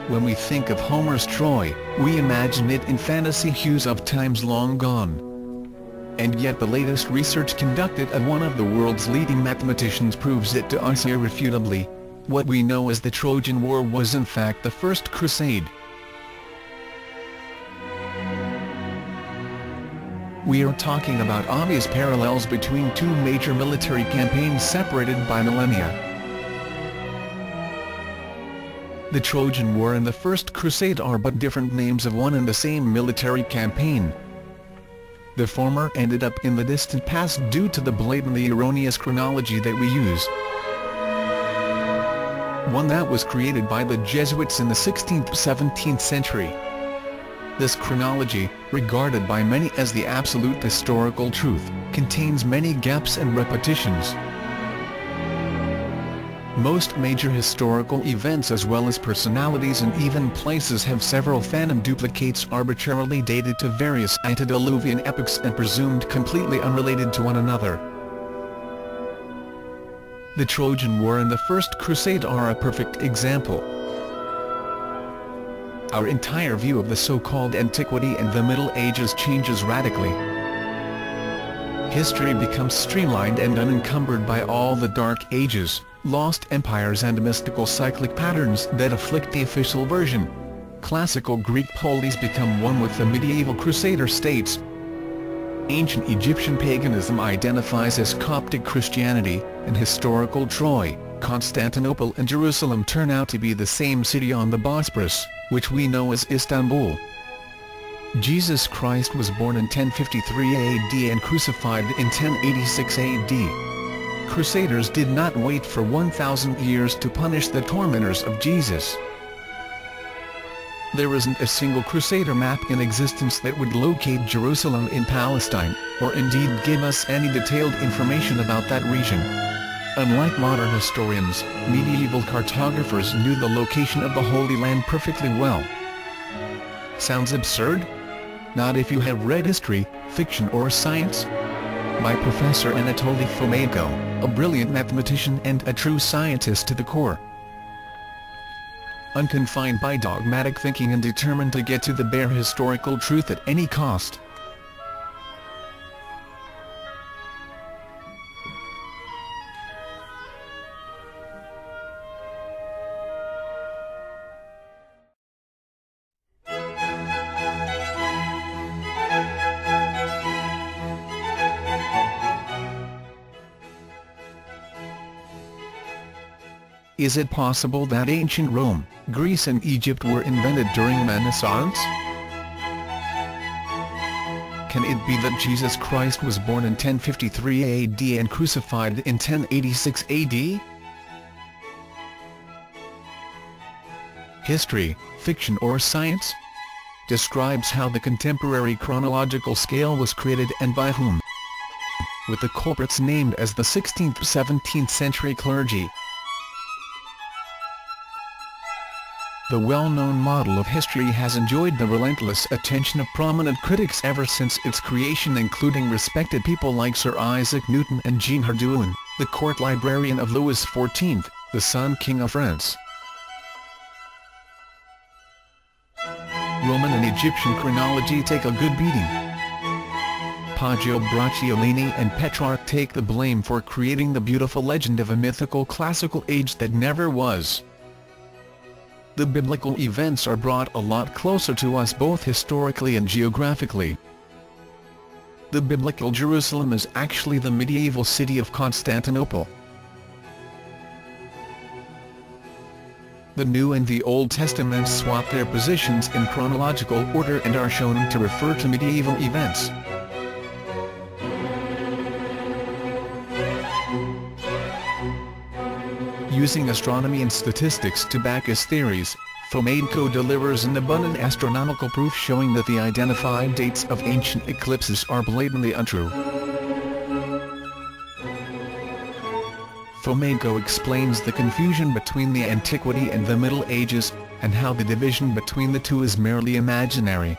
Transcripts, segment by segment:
When we think of Homer's Troy, we imagine it in fantasy hues of times long gone. And yet the latest research conducted at one of the world's leading mathematicians proves it to us irrefutably. What we know as the Trojan War was in fact the First Crusade. We are talking about obvious parallels between two major military campaigns separated by millennia. The Trojan War and the First Crusade are but different names of one and the same military campaign. The former ended up in the distant past due to the blatantly erroneous chronology that we use. One that was created by the Jesuits in the 16th-17th century. This chronology, regarded by many as the absolute historical truth, contains many gaps and repetitions. Most major historical events as well as personalities and even places have several phantom duplicates arbitrarily dated to various antediluvian epochs and presumed completely unrelated to one another. The Trojan War and the First Crusade are a perfect example. Our entire view of the so-called Antiquity and the Middle Ages changes radically. History becomes streamlined and unencumbered by all the Dark Ages, lost empires and mystical cyclic patterns that afflict the official version. Classical Greek poleis become one with the medieval Crusader states. Ancient Egyptian paganism identifies as Coptic Christianity, and historical Troy, Constantinople and Jerusalem turn out to be the same city on the Bosporus, which we know as Istanbul. Jesus Christ was born in 1053 AD and crucified in 1086 AD. Crusaders did not wait for 1,000 years to punish the tormentors of Jesus. There isn't a single Crusader map in existence that would locate Jerusalem in Palestine, or indeed give us any detailed information about that region. Unlike modern historians, medieval cartographers knew the location of the Holy Land perfectly well. Sounds absurd? Not if you have read history, fiction or science? By Professor Anatoly Fomenko, a brilliant mathematician and a true scientist to the core. Unconfined by dogmatic thinking and determined to get to the bare historical truth at any cost. Is it possible that ancient Rome, Greece and Egypt were invented during Renaissance? Can it be that Jesus Christ was born in 1053 AD and crucified in 1086 AD? History, fiction or science? Describes how the contemporary chronological scale was created and by whom. With the culprits named as the 16th-17th century clergy. The well-known model of history has enjoyed the relentless attention of prominent critics ever since its creation, including respected people like Sir Isaac Newton and Jean Herdouin, the court librarian of Louis XIV, the Sun King of France. Roman and Egyptian chronology take a good beating. Poggio Bracciolini and Petrarch take the blame for creating the beautiful legend of a mythical classical age that never was. The biblical events are brought a lot closer to us both historically and geographically. The biblical Jerusalem is actually the medieval city of Constantinople. The New and the Old Testaments swap their positions in chronological order and are shown to refer to medieval events. Using astronomy and statistics to back his theories, Fomenko delivers an abundant astronomical proof showing that the identified dates of ancient eclipses are blatantly untrue. Fomenko explains the confusion between the Antiquity and the Middle Ages, and how the division between the two is merely imaginary.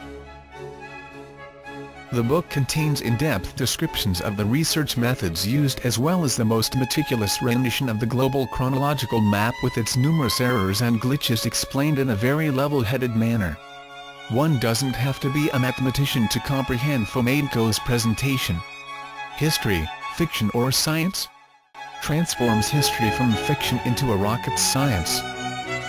The book contains in-depth descriptions of the research methods used as well as the most meticulous rendition of the global chronological map with its numerous errors and glitches explained in a very level-headed manner. One doesn't have to be a mathematician to comprehend Fomenko's presentation. History, fiction or science? Transforms history from fiction into a rocket science.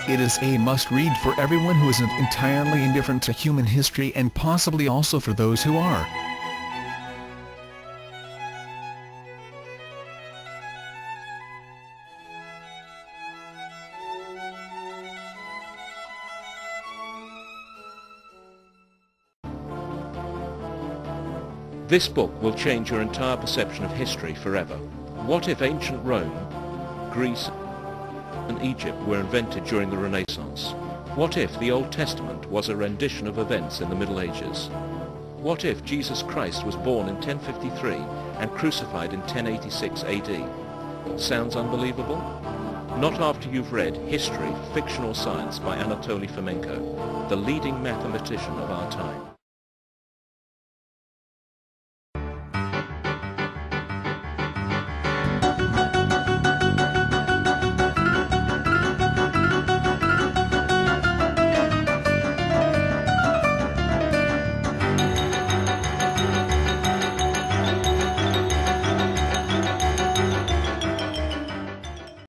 It is a must-read for everyone who isn't entirely indifferent to human history and possibly also for those who are. This book will change your entire perception of history forever. What if ancient Rome, Greece, and Egypt were invented during the Renaissance? What if the Old Testament was a rendition of events in the Middle Ages? What if Jesus Christ was born in 1053 and crucified in 1086 AD? Sounds unbelievable? Not after you've read History, Fiction or Science by Anatoly Fomenko, the leading mathematician of our time.